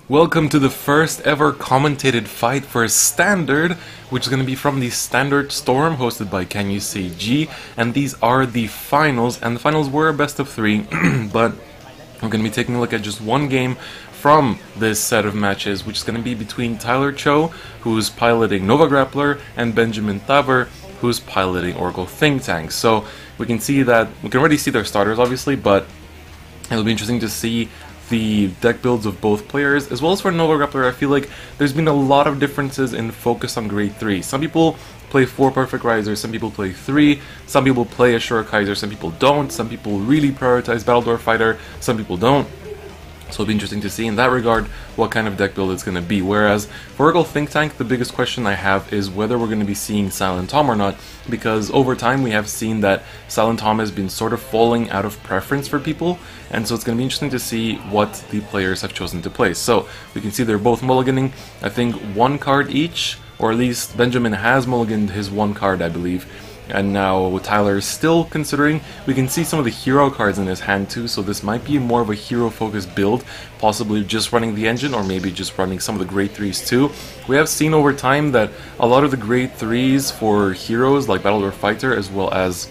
Welcome to the first ever commentated fight for Standard, which is going to be from the Standard Storm, hosted by CanYouSayG, and these are the finals, and the finals were a best of 3, but we're going to be taking a look at just one game from this set of matches, which is going to be between Tyler Chow, who's piloting Nova Grappler, and Benjamin Thaver, who's piloting Oracle Think Tank. So we can see that, we can already see their starters obviously, but it'll be interesting to see the deck builds of both players. As well as for Nova Grappler, I feel like there's been a lot of differences in focus on grade 3. Some people play 4 Perfect Risers, some people play 3, some people play Ashura Kaiser, some people don't, some people really prioritize Battledore Fighter, some people don't. So it'll be interesting to see in that regard what kind of deck build it's going to be. Whereas for Oracle Think Tank, the biggest question I have is whether we're going to be seeing Silent Tom or not, because over time we have seen that Silent Tom has been sort of falling out of preference for people, and so it's going to be interesting to see what the players have chosen to play. So we can see they're both mulliganing, I think 1 card each, or at least Benjamin has mulliganed his 1 card, I believe. And now Tyler is still considering. We can see some of the hero cards in his hand too, so this might be more of a hero focused build, possibly just running the engine or maybe just running some of the grade 3s too. We have seen over time that a lot of the grade 3s for heroes like Battledore Fighter as well as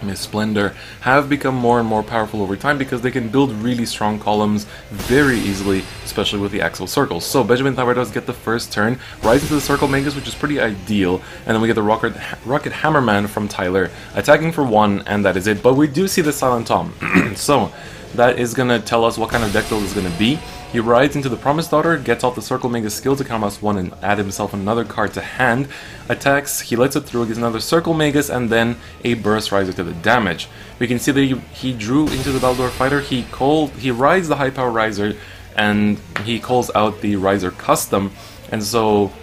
Miss Splendor have become more and more powerful over time because they can build really strong columns very easily, especially with the Axial Circles. So Benjamin Thaver does get the first turn, rise into the Circle Magus, which is pretty ideal, and then we get the Rocket Hammerman from Tyler, attacking for 1, and that is it. But we do see the Silent Tom, so that is going to tell us what kind of deck build is going to be. He rides into the Promised Daughter, gets off the Circle Magus skill to count plus 1 and add himself another card to hand, attacks, he lets it through, gets another Circle Magus, and then a Burst Riser to the damage. We can see that he drew into the Battledore Fighter, he rides the High Power Riser, and he calls out the Riser Custom, and so,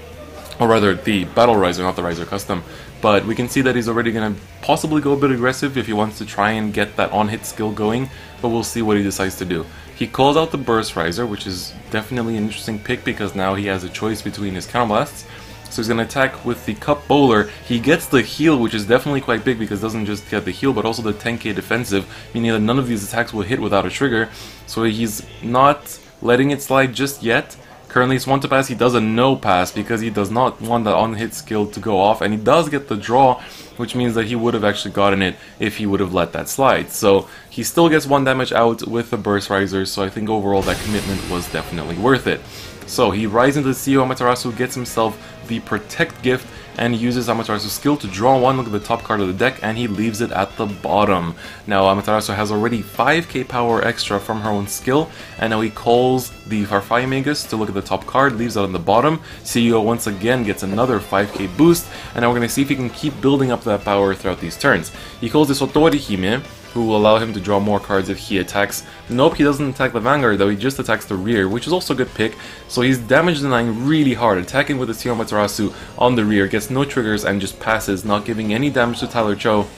or rather the Battle Riser, not the Riser Custom. But we can see that he's already going to possibly go a bit aggressive if he wants to try and get that on-hit skill going, but we'll see what he decides to do. He calls out the Burst Riser, which is definitely an interesting pick because now he has a choice between his counterblasts. So he's going to attack with the Cup Bowler. He gets the heal, which is definitely quite big because it doesn't just get the heal, but also the 10k defensive, meaning that none of these attacks will hit without a trigger. So he's not letting it slide just yet. Currently it's 1 to pass, he does a no pass because he does not want that on-hit skill to go off, and he does get the draw, which means that he would have actually gotten it if he would have let that slide. So he still gets 1 damage out with the Burst Risers, so I think overall that commitment was definitely worth it. So he rides into the CEO Amaterasu, gets himself the Protect gift, and uses Amaterasu's skill to draw 1, look at the top card of the deck, and he leaves it at the bottom. Now Amaterasu has already 5k power extra from her own skill, and now he calls the Farfai Magus to look at the top card, leaves it on the bottom. CEO once again gets another 5k boost, and now we're going to see if he can keep building up that power throughout these turns. He calls the Sotori Hime, who will allow him to draw more cards if he attacks. Nope, he doesn't attack the Vanguard though, he just attacks the rear, which is also a good pick. So he's damage denying really hard, attacking with the CEO Amaterasu on the rear, gets no triggers and just passes, not giving any damage to Tyler Chow,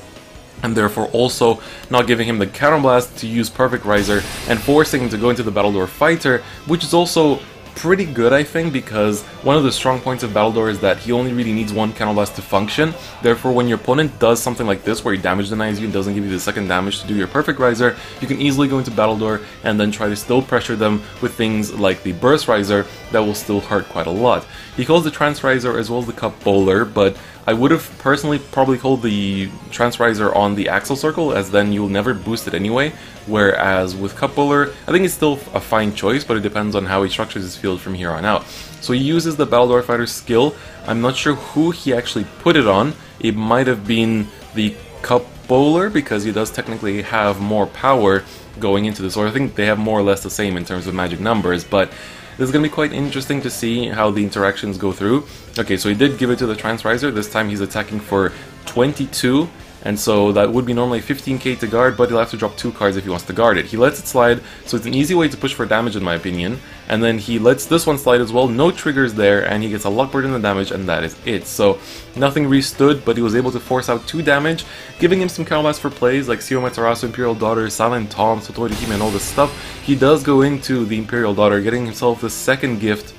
and therefore also not giving him the counterblast to use Perfect Riser and forcing him to go into the Battledore Fighter, which is also pretty good, I think, because one of the strong points of Battledore is that he only really needs 1 counterblast to function. Therefore, when your opponent does something like this, where he damage denies you and doesn't give you the second damage to do your Perfect Riser, you can easily go into Battledore and then try to still pressure them with things like the Burst Riser that will still hurt quite a lot. He calls the Trance Riser as well as the Cup Bowler, but I would have personally probably called the Trance Riser on the Axial Circle, as then you'll never boost it anyway, whereas with Cup Bowler, I think it's still a fine choice, but it depends on how he structures his field from here on out. So he uses the Battledore Fighter skill. I'm not sure who he actually put it on. It might have been the Cup Bowler, because he does technically have more power going into this, or I think they have more or less the same in terms of magic numbers, but this is going to be quite interesting to see how the interactions go through. Okay, so he did give it to the Trance Riser. This time he's attacking for 22, and so that would be normally 15k to guard, but he'll have to drop 2 cards if he wants to guard it. He lets it slide, so it's an easy way to push for damage in my opinion, and then he lets this one slide as well, no triggers there, and he gets a luck bird in the damage, and that is it. So nothing restood, but he was able to force out 2 damage, giving him some counterblasts for plays like CEO Amaterasu, Imperial Daughter, Silent Tom, Sotori Hime, and all this stuff. He does go into the Imperial Daughter, getting himself the second gift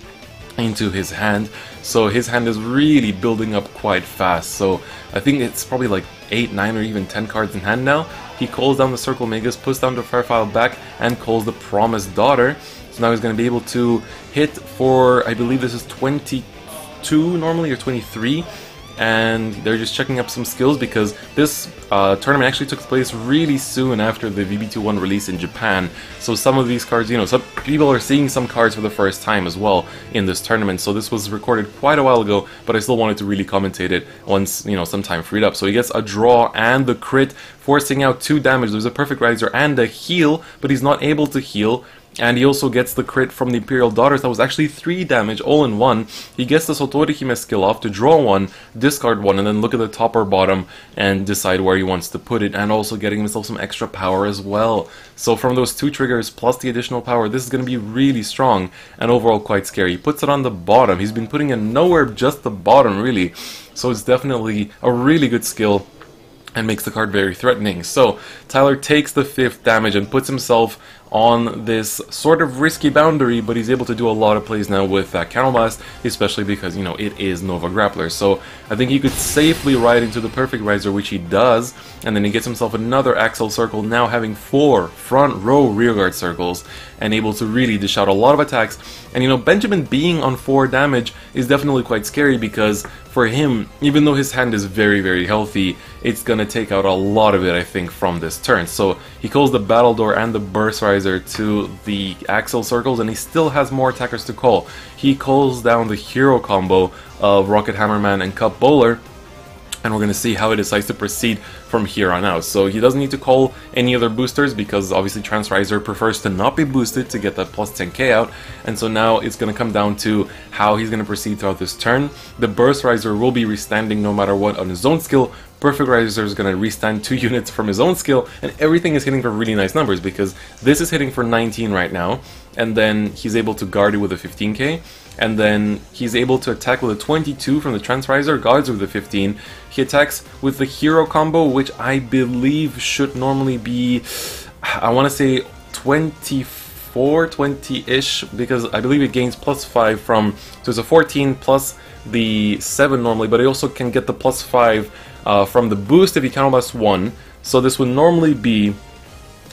into his hand, so his hand is really building up quite fast. So I think it's probably like 8, 9, or even 10 cards in hand now. He calls down the Circle Magus, puts down the Fairfile back, and calls the Promised Daughter. So now he's going to be able to hit for, I believe this is 22 normally, or 23. And they're just checking up some skills because this tournament actually took place really soon after the VB21 release in Japan. So some of these cards, you know, some people are seeing some cards for the first time as well in this tournament. So this was recorded quite a while ago, but I still wanted to really commentate it once, you know, some time freed up. So he gets a draw and the crit, forcing out 2 damage. There's a Perfect Riser and a heal, but he's not able to heal. And he also gets the crit from the Imperial Daughters. That was actually 3 damage all in one. He gets the Sotorihime skill off to draw 1, discard 1, and then look at the top or bottom and decide where he wants to put it, and also getting himself some extra power as well. So from those 2 triggers plus the additional power, this is going to be really strong and overall quite scary. He puts it on the bottom. He's been putting it nowhere, just the bottom really. So it's definitely a really good skill and makes the card very threatening. So Tyler takes the 5th damage and puts himself on this sort of risky boundary, but he's able to do a lot of plays now with that Counterblast, especially because, you know, it is Nova Grappler. So I think he could safely ride into the Perfect Riser, which he does, and then he gets himself another Axle Circle, now having 4 front row rearguard circles, and able to really dish out a lot of attacks. And, you know, Benjamin being on 4 damage is definitely quite scary because for him, even though his hand is very, very healthy, it's gonna take out a lot of it, I think, from this turn. So he calls the Battle Door and the Burst Riser to the Axle Circles, and he still has more attackers to call. He calls down the hero combo of Rocket Hammerman and Cup Bowler, and we're going to see how he decides to proceed from here on out. So he doesn't need to call any other boosters because obviously Trans Riser prefers to not be boosted to get that plus 10k out, and so now it's going to come down to how he's going to proceed throughout this turn. The Burst Riser will be restanding no matter what on his own skill. Perfect Riser is going to restand 2 units from his own skill, and everything is hitting for really nice numbers because this is hitting for 19 right now, and then he's able to guard it with a 15k, and then he's able to attack with a 22 from the Trans Riser, guards with a 15. He attacks with the hero combo, which I believe should normally be, I want to say 24, 20-ish, because I believe it gains plus 5 from, so it's a 14 plus the 7 normally, but it also can get the plus 5 from the boost if he counterblast 1. So this would normally be,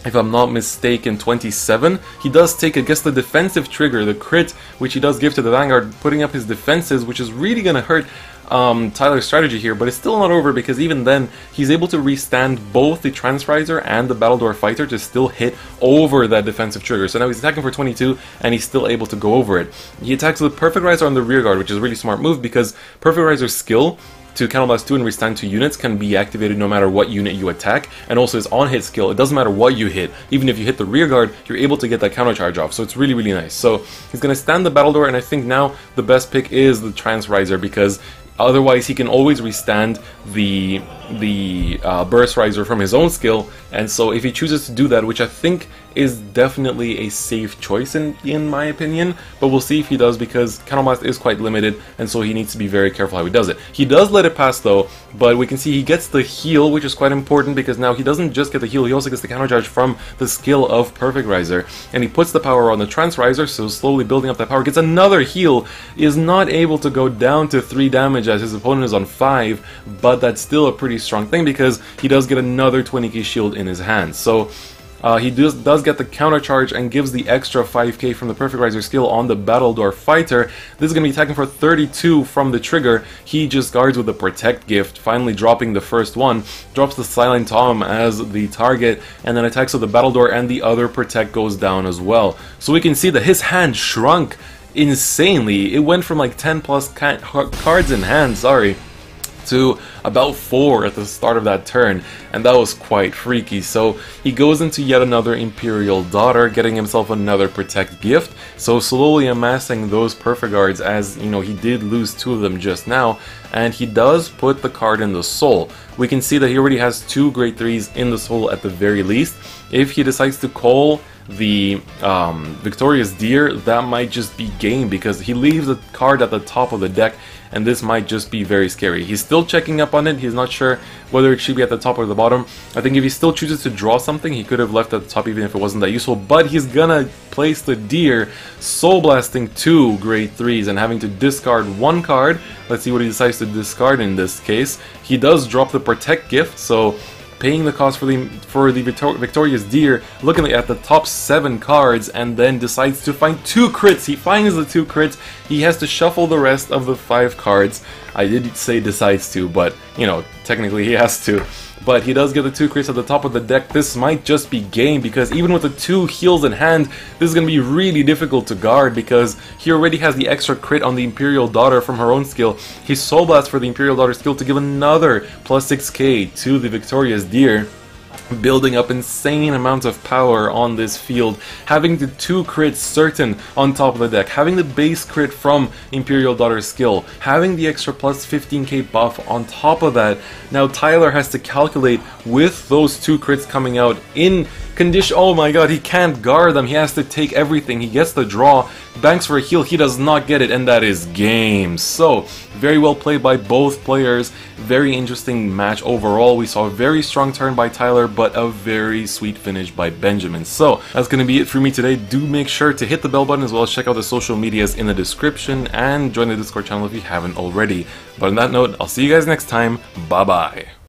if I'm not mistaken, 27. He does take, I guess, the defensive trigger, the crit, which he does give to the Vanguard, putting up his defenses, which is really going to hurt Tyler's strategy here, but it's still not over because even then, he's able to restand both the Trans Riser and the Battle Door Fighter to still hit over that defensive trigger. So now he's attacking for 22, and he's still able to go over it. He attacks with Perfect Riser on the rear guard, which is a really smart move because Perfect Riser's skill to counterblast 2 and restand 2 units can be activated no matter what unit you attack, and also his on-hit skill, it doesn't matter what you hit, even if you hit the rear guard, you're able to get that counter charge off, so it's really, really nice. So he's going to stand the Battle Door, and I think now the best pick is the Trans Riser because otherwise he can always restand the Burst Riser from his own skill, and so if he chooses to do that, which I think is definitely a safe choice in my opinion, but we'll see if he does because Counterblast is quite limited, and so he needs to be very careful how he does it. He does let it pass though, but we can see he gets the heal, which is quite important because now he doesn't just get the heal, he also gets the counter charge from the skill of Perfect Riser, and he puts the power on the Trans Riser, so slowly building up that power, gets another heal, is not able to go down to 3 damage as his opponent is on 5, but that's still a pretty strong thing because he does get another 20k shield in his hand. So he does get the counter charge and gives the extra 5k from the Perfect Riser skill on the Battle Door Fighter. This is going to be attacking for 32 from the trigger. He just guards with the Protect gift, finally dropping the first one, drops the Silent Tom as the target, and then attacks with the Battle Door, and the other Protect goes down as well. So we can see that his hand shrunk insanely. It went from like 10 plus cards in hand, to about 4 at the start of that turn, and that was quite freaky. So he goes into yet another Imperial Daughter, getting himself another Protect gift, so slowly amassing those Perfect Guards, as you know, he did lose 2 of them just now, and he does put the card in the Soul. We can see that he already has 2 Grade 3s in the Soul at the very least. If he decides to call the Victorious Deer, that might just be game because he leaves the card at the top of the deck, and this might just be very scary. He's still checking up on it, he's not sure whether it should be at the top or the bottom. I think if he still chooses to draw something, he could have left at the top even if it wasn't that useful, but he's gonna place the Deer, Soul Blasting 2 Grade 3s and having to discard 1 card. Let's see what he decides to discard in this case. He does drop the Protect gift, so paying the cost for the Victorious Deer, looking at the top 7 cards, and then decides to find 2 crits. He finds the 2 crits. He has to shuffle the rest of the 5 cards. I did say decides to, but, you know, technically he has to. But he does get the 2 crits at the top of the deck. This might just be game, because even with the 2 heals in hand, this is going to be really difficult to guard, because he already has the extra crit on the Imperial Daughter from her own skill. He Soul Blast for the Imperial Daughter skill to give another plus 6k to the Victorious Deer, building up insane amounts of power on this field, having the 2 crits certain on top of the deck, having the base crit from Imperial Daughter's skill, having the extra plus 15k buff on top of that. Now Tyler has to calculate with those 2 crits coming out in condition. Oh my god, he can't guard them. He has to take everything. He gets the draw, banks for a heal, he does not get it, and that is game. So, very well played by both players. Very interesting match overall. We saw a very strong turn by Tyler, but a very sweet finish by Benjamin. So, that's going to be it for me today. Do make sure to hit the bell button, as well as check out the social medias in the description, and join the Discord channel if you haven't already. But on that note, I'll see you guys next time. Bye bye.